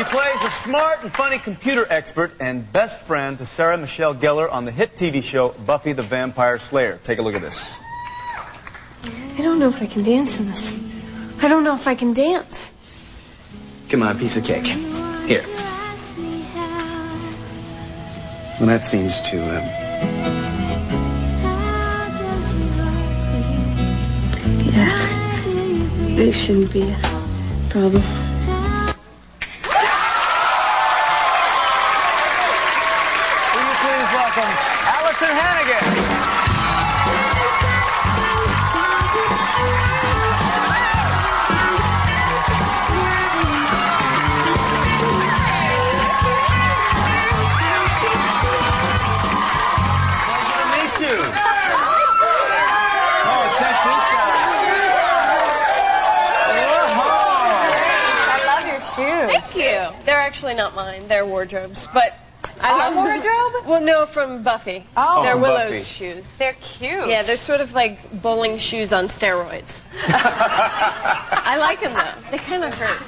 plays a smart and funny computer expert and best friend to Sarah Michelle Gellar on the hit TV show Buffy the Vampire Slayer. Take a look at this. I don't know if I can dance in this. I don't know if I can dance. Come on, piece of cake. Here. Well, that seems to, Yeah. This shouldn't be a problem. Will you please welcome Alyson Hannigan. Thank you. They're actually not mine. They're wardrobes, but I love wardrobe? Well, no, from Buffy. Oh, they're from Willow's Buffy. shoes. They're cute. Yeah, they're sort of like bowling shoes on steroids. I like them though. They kind of hurt.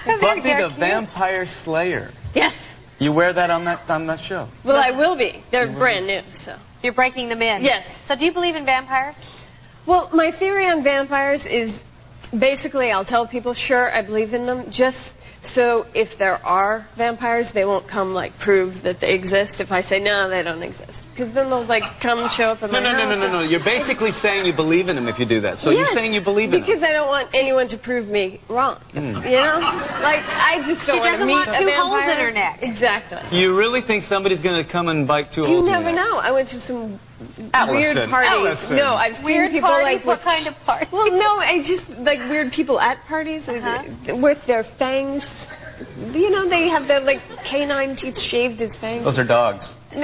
But... Buffy the Vampire Slayer. Yes. You wear that on that show? Well, I will be. They're brand new, so. You're breaking them in. Yes. So do you believe in vampires? Well, my theory on vampires is basically I'll tell people, sure, I believe in them, just so if there are vampires, they won't come, like, prove that they exist if I say, no, they don't exist. Because then they'll, like, come and show up in my house. No. You're basically saying you believe in them if you do that. So yes, you're saying you believe in them. Because I don't want anyone to prove me wrong. You know? Like, I just don't want to meet a vampire. She doesn't want 2 holes in her neck. Exactly. You really think somebody's going to come and bite 2 holes You in your never neck? know. I went to some weird Alyson, parties. Alyson. No, I've seen Weird people parties? like What kind of parties? Well, no, I just like weird people at parties with their fangs. You know, they have their like canine teeth shaved as fangs. Those are dogs. Oh.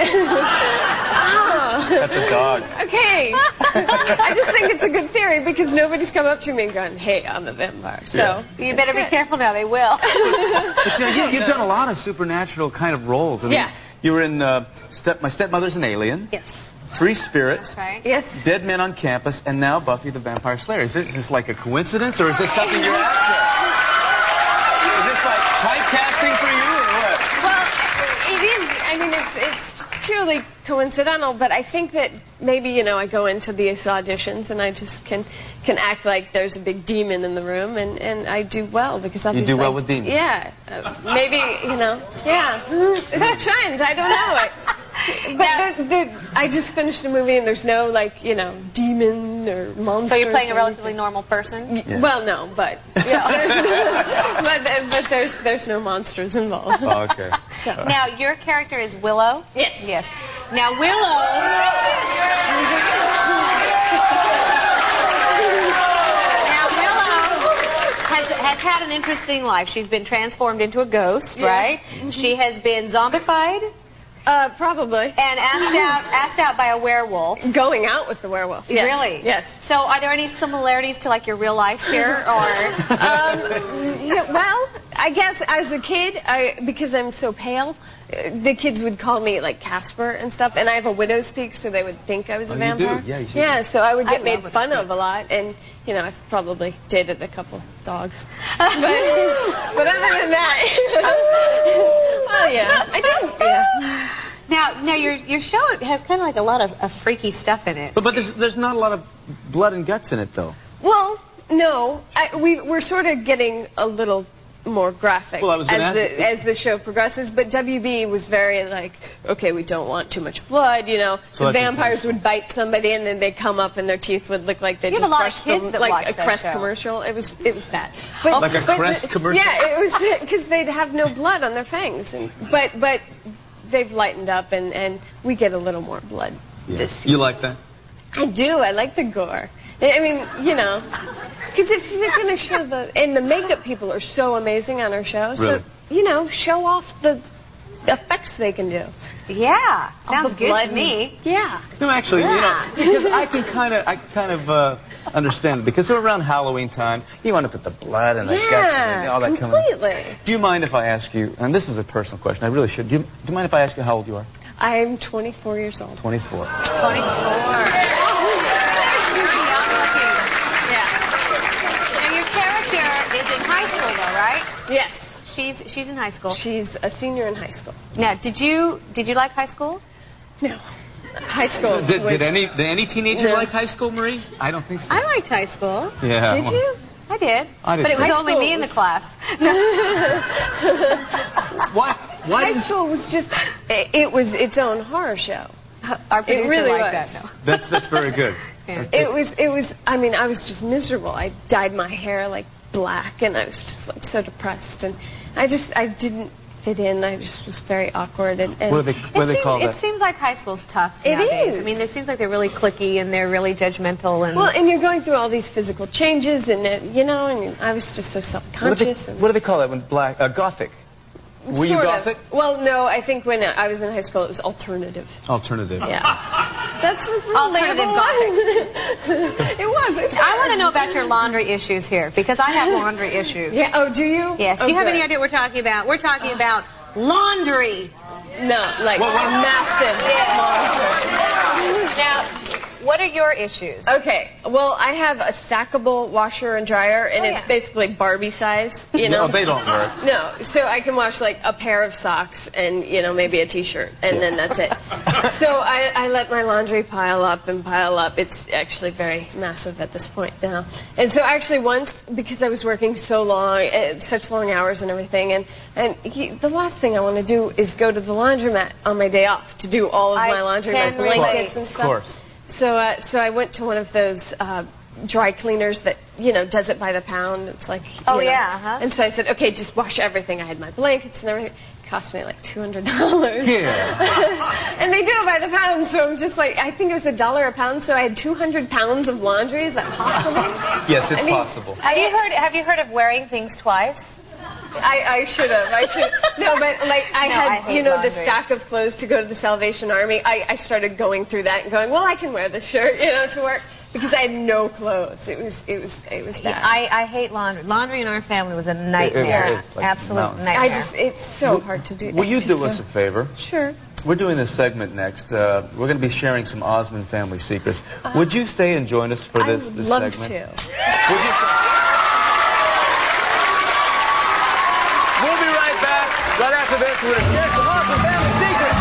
That's a dog. Okay. I just think it's a good theory because nobody's come up to me and gone, "Hey, I'm a vampire." So you better be careful now. They will. But you know, you've done a lot of supernatural kind of roles. I mean, Yeah. You were in My Stepmother's an Alien. Yes. Free Spirit. That's right. Yes. Dead Men on Campus, and now Buffy the Vampire Slayer. Is this like a coincidence, or is this something you're after? Is this like typecasting for you, or what? Well, it is. I mean, it's purely coincidental, but I think that maybe, you know, I go into these auditions and I just can act like there's a big demon in the room, and I do well because obviously... You do well with demons? Yeah. Maybe, you know, yeah. That shines. I don't know. But I just finished a movie and there's no, like, you know, demon or monster. So you're playing a relatively normal person? Yeah. Well, no, but yeah, but there's no monsters involved. Oh, okay. So. Now your character is Willow. Yes. Yes. Now Willow. Has had an interesting life. She's been transformed into a ghost, right? Mm-hmm. She has been zombified. Probably. And asked out by a werewolf. Going out with the werewolf. Yes. Really? Yes. So are there any similarities to like your real life here, or? Yeah, well, I guess as a kid, because I'm so pale, the kids would call me like Casper and stuff, and I have a widow's peak, so they would think I was a vampire. You do? Yeah, you should. Yeah, so I would get made fun of a lot, and you know, I've probably dated a couple dogs. But other than that, well, yeah, I do. Yeah. Now your show has kind of like a lot of freaky stuff in it. But there's not a lot of blood and guts in it, though. Well, no, we're sort of getting a little more graphic as the show progresses, but WB was very like, okay, we don't want too much blood, you know. So the vampires would bite somebody and then they'd come up and their teeth would look like they just brushed them, like a Crest commercial. It was bad. But, like a Crest commercial? Yeah, it was because they'd have no blood on their fangs, but they've lightened up and we get a little more blood this season. You like that? I do. I like the gore. I mean, you know, because if they're going to show and the makeup people are so amazing on our show, so, you know, show off the effects they can do. Yeah, sounds good to me. Yeah. No, actually, you know, because I kind of understand it, because around Halloween time, you want to put the blood and the guts and all that completely. Do you mind if I ask you, and this is a personal question, I really should, do you mind if I ask you how old you are? I'm 24 years old. 24. 24. Is in high school, though, right? Yes. She's in high school. She's a senior in high school. Now, did you like high school? No. High school. Did any teenager like high school, Marie? I don't think so. I liked high school. Yeah. Did you? I did. I did But it was too. only me in the class. Why High didn't school was just, it was its own horror show. Our producer really liked was. that. No. That's very good. Yeah. It was, I mean, I was just miserable. I dyed my hair like black and I was just like so depressed and I didn't fit in. I just was very awkward and What do they call It that? seems like high school's tough It nowadays. is. I mean, it seems like they're really cliquey and they're really judgmental and... well, and you're going through all these physical changes and and I was just so self-conscious. What do they call that when black? Gothic. Were you Sort of. Gothic? Well, no, I think when I was in high school it was alternative. Alternative. Yeah. That's what the Alternative label Gothic. It was. I want to know about your laundry issues here, because I have laundry issues. Yeah. Oh, do you? Yes. Oh, Do you have good. any idea what we're talking about? We're talking about laundry. No, like massive laundry. Now, what are your issues? Okay. Well, I have a stackable washer and dryer, and it's basically Barbie size. You know. No, they don't work. No, so I can wash like a pair of socks and maybe a T-shirt, and then that's it. So I let my laundry pile up and pile up. It's actually very massive at this point now. And so actually once, because I was working so long, such long hours and everything, the last thing I want to do is go to the laundromat on my day off to do all of my laundry, my blankets and stuff. Of course. So I went to one of those dry cleaners that does it by the pound. It's like And so I said, okay, just wash everything. I had my blankets and everything. It cost me like $200. Yeah. And they do it by the pound, so I'm just like, I think it was $1 a pound. So I had 200 pounds of laundry. Is that possible? Yes, it's possible. Have you heard of wearing things twice? I should have. No, but like I had, hate the laundry. stack of clothes to go to the Salvation Army. I started going through that and going, well, I can wear this shirt, to work, because I had no clothes. It was bad. I hate laundry. Laundry in our family was a nightmare. It's like Absolute no. nightmare. It's so hard to do. Will you do us a favor? Sure. We're doing this segment next. We're going to be sharing some Osmond family secrets. Would you stay and join us for this I would love segment? to. Would you? We'll be right back. Right after this, we're going to share some Osmond family secrets.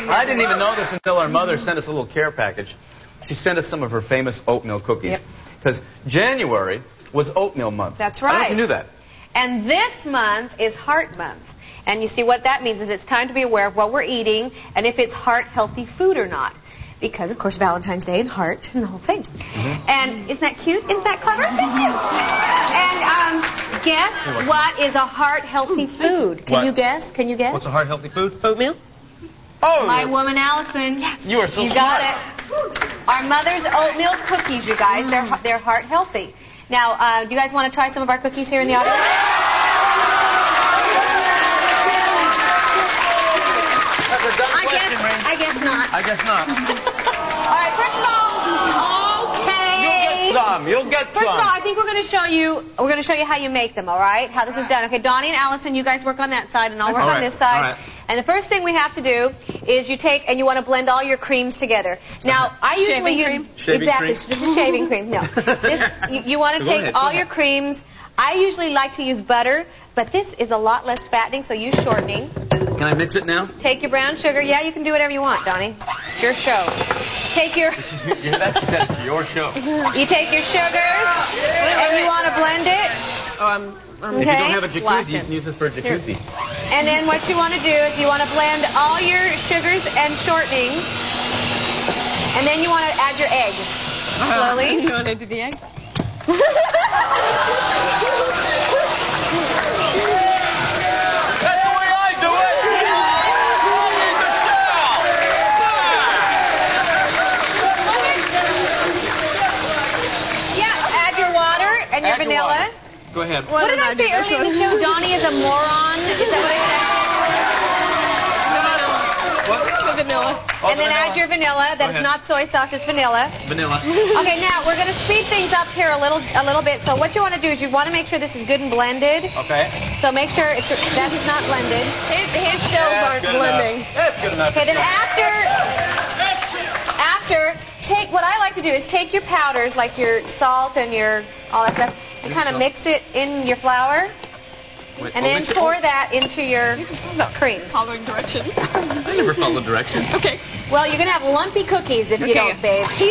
I didn't even know this until our mother sent us a little care package. She sent us some of her famous oatmeal cookies. Because January was oatmeal month. That's I don't know right. if you knew that. And this month is Heart Month. And you see what that means is it's time to be aware of what we're eating and if it's heart-healthy food or not. Because, of course, Valentine's Day and heart and the whole thing. Mm-hmm. And isn't that cute? Isn't that clever? Thank you. And guess what is a heart-healthy food? Can you guess? Can you guess? What's a heart-healthy food? Oatmeal? Oh! My woman, Alyson. Yes. You are so You smart. got it. Our mother's oatmeal cookies, you guys. They're heart-healthy. Now, do you guys want to try some of our cookies here in the audience? That's a dumb question, Ray. I guess not. I guess not. All right, first of all, okay. You'll get some. First of all, I think we're going to show you how you make them, all right? How this is done. Okay, Donny and Alyson, you guys work on that side and I'll work on this side. All right. And the first thing we have to do is you take and you want to blend all your creams together. Now, I usually use Shaving cream? This is shaving cream. No. You want to Go take ahead, all go your ahead. creams. I usually like to use butter, but this is a lot less fattening, so use shortening. Can I mix it now? Take your brown sugar. Yeah, you can do whatever you want, Donny. It's your show. Take your... You hear that? She said it's your show. You take your sugars, and you want to blend it. Oh, I'm If you don't have a jacuzzi, slacking. you can use this for a jacuzzi. And then what you want to do is you want to blend all your sugars and shortening. And then you want to add your egg. Slowly. You want to do the egg? That's the way I do it! Yeah, add your water and your Add your vanilla. water. Go ahead. What did I say earlier in the show? Donny is a moron. Is that what I said? The vanilla. Oh, and then vanilla. add your vanilla. That is ahead. not soy sauce, it's vanilla. Vanilla. Okay, now we're going to speed things up here a little bit. So what you want to do is you want to make sure this is good and blended. Okay. So make sure that is not blended. His shells aren't blending. That's good enough. Okay, then after, take what I like to do is take your powders, like your salt and your all that stuff, and kind of mix it in your flour, and then pour that into your creams. Following directions. I never follow directions. Okay. Well, you're going to have lumpy cookies if you don't, babe. Do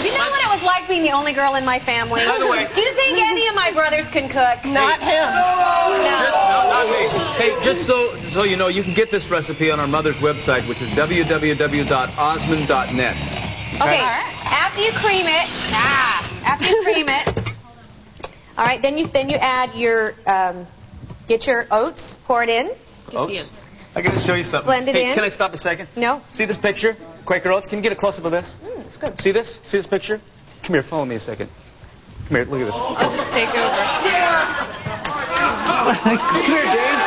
you know what it was like being the only girl in my family? By the way, do you think any of my brothers can cook? Not him. No. No, not me. Hey, just so you know, you can get this recipe on our mother's website, which is www.osmond.net. Okay. After you cream it. All right. Then you add your get your oats, pour it in. Oats. I got to show you something. Blend it in. Can I stop a second? No. See this picture? Quaker Oats. Can you get a close up of this? It's good. See this? See this picture? Come here. Follow me a second. Come here. Look at this. I'll just take over. Come here, Dave.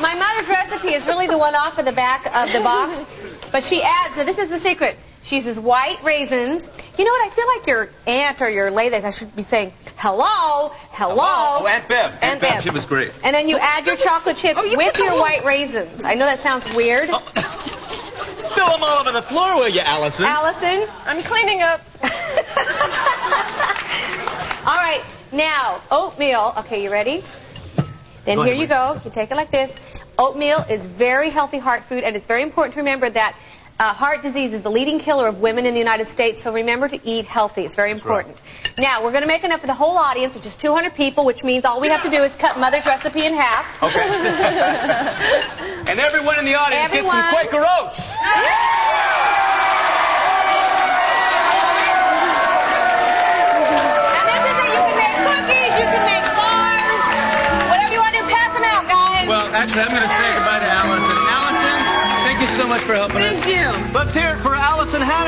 My mother's recipe is really the one off of the back of the box, but she adds, so this is the secret, she uses white raisins. You know what, I feel like your aunt or your lady, I should be saying, hello. Oh, Aunt Bev. Aunt Bev. She was great. And then you add your chocolate chips with your white raisins. I know that sounds weird. Oh. Spill them all over the floor, will you, Alyson? Alyson? I'm cleaning up. All right, now, oatmeal. Okay, you ready? Then Go here ahead, you go. You take it like this. Oatmeal is very healthy heart food, and it's very important to remember that heart disease is the leading killer of women in the United States, so remember to eat healthy. It's very important. Right. Now, we're going to make enough for the whole audience, which is 200 people, which means all we have to do is cut Mother's recipe in half. Okay. And everyone in the audience gets some Quaker Oats. And this is it. You can make cookies. You can make bars. Whatever you want to do, pass them out, guys. Well, actually, I'm going to say goodbye to Alyson. Alyson, thank you so much for helping us. Thank you. Let's hear it for Alyson Hannigan.